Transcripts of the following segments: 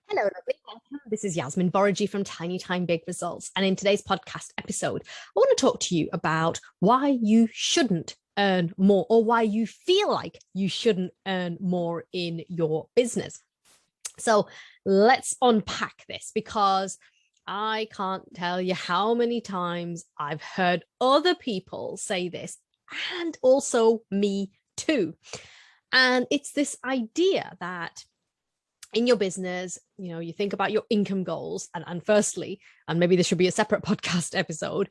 Hello, lovely. Welcome. This is Yasmin Boraji from Tiny Time Big Results. And in today's podcast episode, I want to talk to you about why you shouldn't earn more or why you feel like you shouldn't earn more in your business. So let's unpack this because I can't tell you how many times I've heard other people say this and also me too. And it's this idea that in your business, you think about your income goals. And firstly, and maybe this should be a separate podcast episode,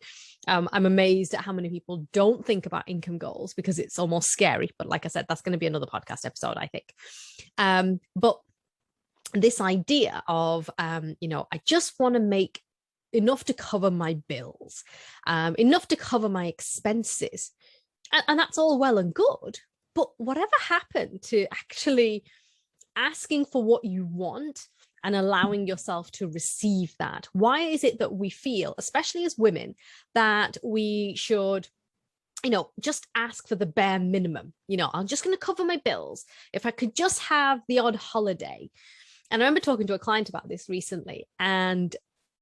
I'm amazed at how many people don't think about income goals because it's almost scary. But like I said, that's going to be another podcast episode, I think. But this idea of, I just want to make enough to cover my bills, enough to cover my expenses. And that's all well and good. But whatever happened to actually asking for what you want and allowing yourself to receive that? Why is it that we feel, especially as women, that we should, just ask for the bare minimum? I'm just going to cover my bills. If I could just have the odd holiday. And I remember talking to a client about this recently, and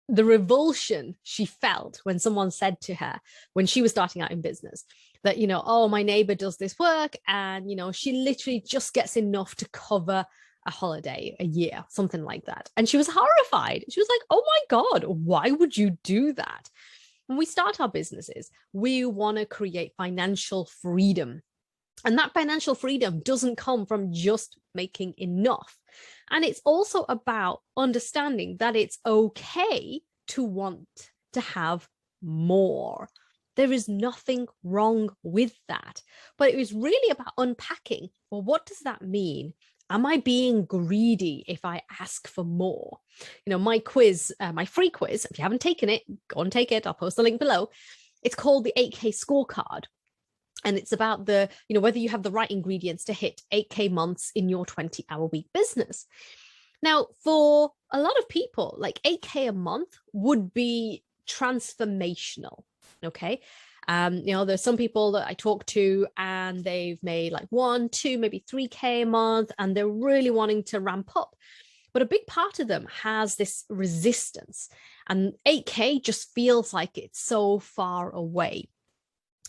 the revulsion she felt when someone said to her when she was starting out in business that, oh, my neighbor does this work and, she literally just gets enough to cover a holiday a year, something like that. And she was horrified. She was like, oh my God, why would you do that? When we start our businesses, we want to create financial freedom. And that financial freedom doesn't come from just making enough. And it's also about understanding that it's okay to want to have more. There is nothing wrong with that. But it was really about unpacking, well, what does that mean? Am I being greedy if I ask for more? My quiz, my free quiz, if you haven't taken it, go and take it. I'll post the link below. It's called the 8K scorecard. And it's about whether you have the right ingredients to hit 8K months in your 20-hour week business. Now, for a lot of people, like 8K a month would be transformational. Okay. There's some people that I talk to and they've made like 1, 2, maybe 3K a month, and they're really wanting to ramp up. But a big part of them has this resistance, and 8K just feels like it's so far away.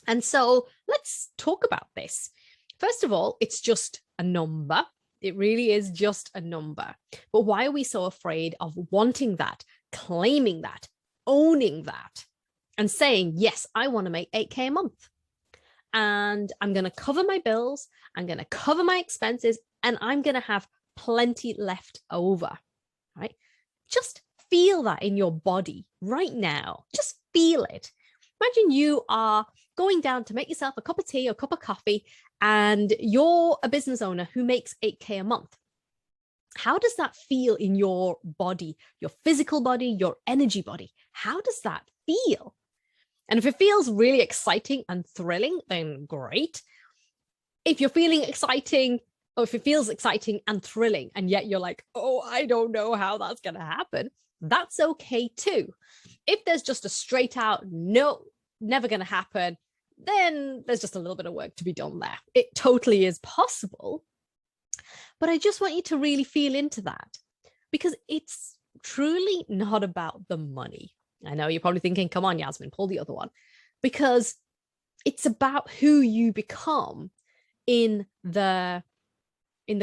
And so let's talk about this. First of all, it's just a number. It really is just a number. But why are we so afraid of wanting that, claiming that, owning that, and saying, yes, I want to make 8K a month. And I'm going to cover my bills. I'm going to cover my expenses, and I'm going to have plenty left over, right? Just feel that in your body right now. Just feel it. Imagine you are going down to make yourself a cup of tea or a cup of coffee, and you're a business owner who makes 8K a month. How does that feel in your body, your physical body, your energy body? How does that feel? And if it feels really exciting and thrilling, then great. If you're feeling exciting, or if it feels exciting and thrilling, and yet you're like, oh, I don't know how that's going to happen, that's okay too. If there's just a straight out, no, never going to happen, then there's just a little bit of work to be done there. It totally is possible. But I just want you to really feel into that, because it's truly not about the money. I know you're probably thinking, come on, Yasmin, pull the other one, because it's about who you become in the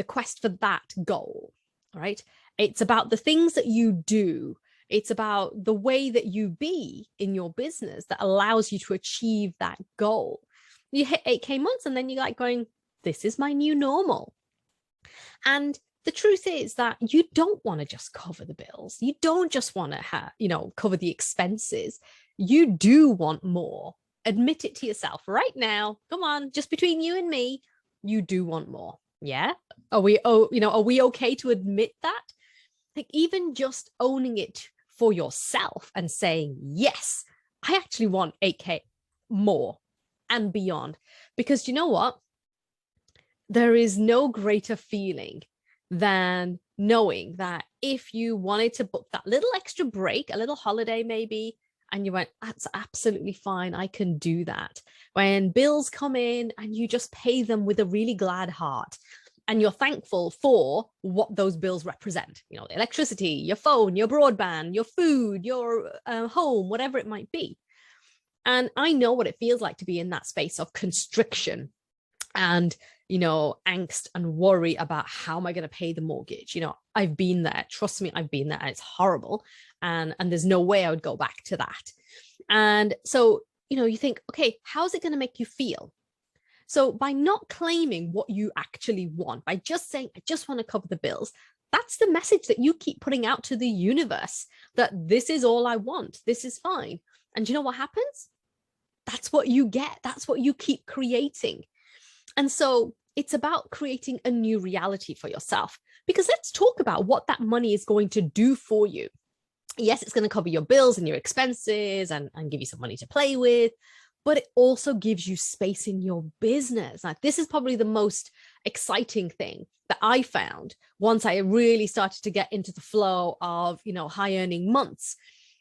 quest for that goal, right? It's about the things that you do. It's about the way that you be in your business that allows you to achieve that goal. You hit 8K months and then you're like going, this is my new normal. And the truth is that you don't want to just cover the bills. You don't just want to cover the expenses. You do want more. Admit it to yourself right now. Come on, just between you and me, you do want more. Yeah. Are we okay to admit that? Like, even just owning it for yourself and saying, yes, I actually want 8K more and beyond. Because you know what? There is no greater feeling than knowing that if you wanted to book that little extra break, a little holiday maybe, and you went, that's absolutely fine, I can do that. When bills come in and you just pay them with a really glad heart, and you're thankful for what those bills represent, you know, electricity, your phone, your broadband, your food, your home, whatever it might be. And I know what it feels like to be in that space of constriction and, you know, angst and worry about how am I going to pay the mortgage. You know, I've been there. Trust me, I've been there. It's horrible. And there's no way I would go back to that. And so, you know, you think, okay, how's it going to make you feel? So by not claiming what you actually want, by just saying, I just want to cover the bills, that's the message that you keep putting out to the universe, that this is all I want. This is fine. And you know what happens? That's what you get. That's what you keep creating. And so it's about creating a new reality for yourself, because let's talk about what that money is going to do for you. Yes, it's going to cover your bills and your expenses and give you some money to play with, but it also gives you space in your business. Like, this is probably the most exciting thing that I found once I really started to get into the flow of, you know, high earning months,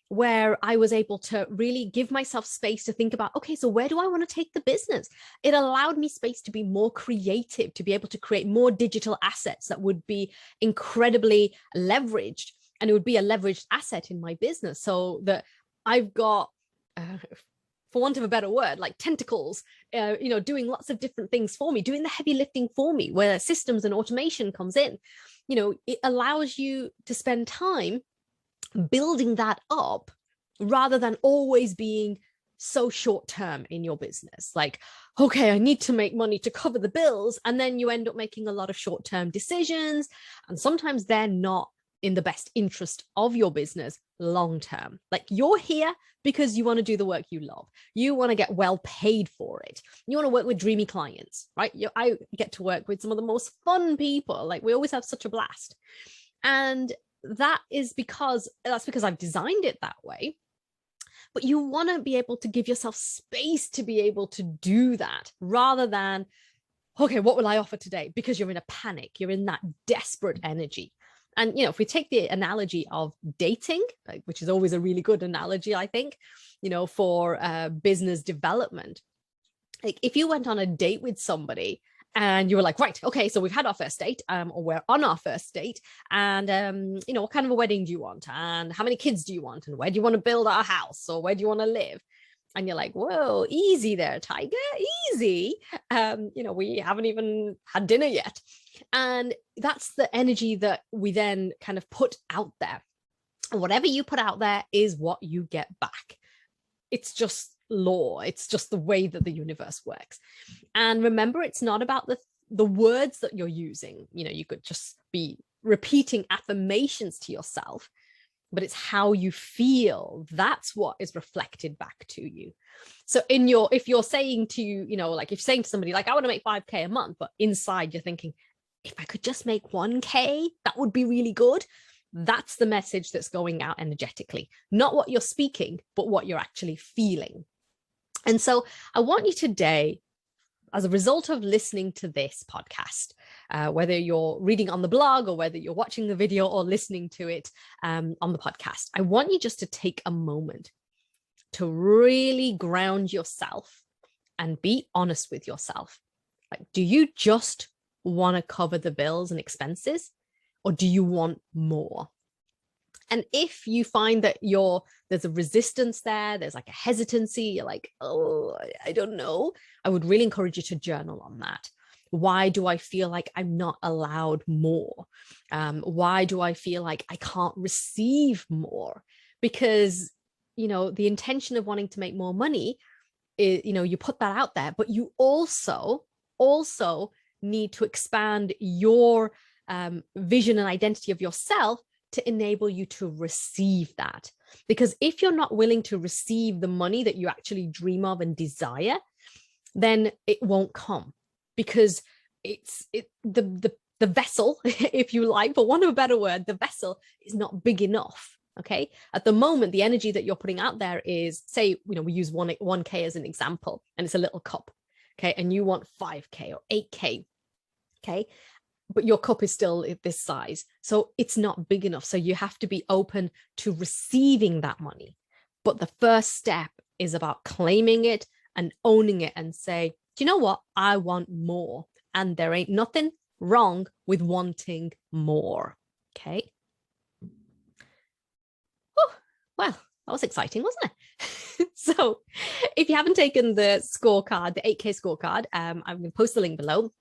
where I was able to really give myself space to think about, okay, so where do I want to take the business? It allowed me space to be more creative, to be able to create more digital assets that would be incredibly leveraged, and it would be a leveraged asset in my business, so that I've got, for want of a better word, like tentacles, you know, doing lots of different things for me, doing the heavy lifting for me, where systems and automation comes in. You know, it allows you to spend time building that up rather than always being so short term in your business. Like, okay, I need to make money to cover the bills. And then you end up making a lot of short term decisions. And sometimes they're not in the best interest of your business long term. Like, you're here because you want to do the work you love. You want to get well paid for it. You want to work with dreamy clients, right? I get to work with some of the most fun people. Like, we always have such a blast. And that's because I've designed it that way. But you want to be able to give yourself space to be able to do that, rather than, okay, what will I offer today? Because you're in a panic, you're in that desperate energy. And, you know, if we take the analogy of dating, like, which is always a really good analogy, I think, you know, for business development, like, if you went on a date with somebody and you were like, right, okay, so we've had our first date, or we're on our first date, and, you know, what kind of a wedding do you want? And how many kids do you want? And where do you want to build our house? Or where do you want to live? And you're like, whoa, easy there, Tiger, easy. You know, we haven't even had dinner yet. And that's the energy that we then kind of put out there. And whatever you put out there is what you get back. It's just law. It's just the way that the universe works. And remember, it's not about the words that you're using. You know, you could just be repeating affirmations to yourself, but it's how you feel. That's what is reflected back to you. So if you're saying to, you know, like, if you're saying to somebody, like, I want to make 5K a month, but inside you're thinking, if I could just make 1K, that would be really good. That's the message that's going out energetically, not what you're speaking, but what you're actually feeling. And so I want you today, as a result of listening to this podcast, whether you're reading on the blog or whether you're watching the video or listening to it on the podcast, I want you just to take a moment to really ground yourself and be honest with yourself. Like, do you just want to cover the bills and expenses, or do you want more? And if you find that there's a resistance there's like a hesitancy, you're like, oh, I don't know, I would really encourage you to journal on that. Why do I feel like I'm not allowed more? Why do I feel like I can't receive more? Because, you know, the intention of wanting to make more money is, you know, you put that out there, but you also need to expand your vision and identity of yourself to enable you to receive that. Because if you're not willing to receive the money that you actually dream of and desire, then it won't come, because the vessel, if you like, for want of a better word, the vessel is not big enough. Okay. At the moment, the energy that you're putting out there is, say, you know, we use 1K as an example, and it's a little cup. Okay. And you want 5K or 8K. Okay. But your cup is still this size. So it's not big enough. So you have to be open to receiving that money. But the first step is about claiming it and owning it and say, do you know what? I want more. And there ain't nothing wrong with wanting more. Okay. Oh, well, that was exciting, wasn't it? So if you haven't taken the scorecard, the 8K scorecard, I'm going to post the link below.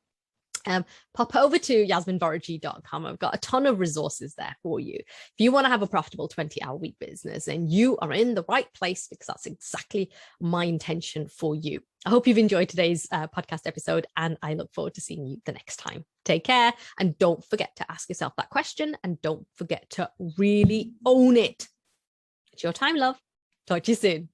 Pop over to yasminborji.com. I've got a ton of resources there for you. If you want to have a profitable 20-hour week business, then you are in the right place, because that's exactly my intention for you. I hope you've enjoyed today's podcast episode, and I look forward to seeing you the next time. Take care, and don't forget to ask yourself that question, and don't forget to really own it. It's your time, love. Talk to you soon.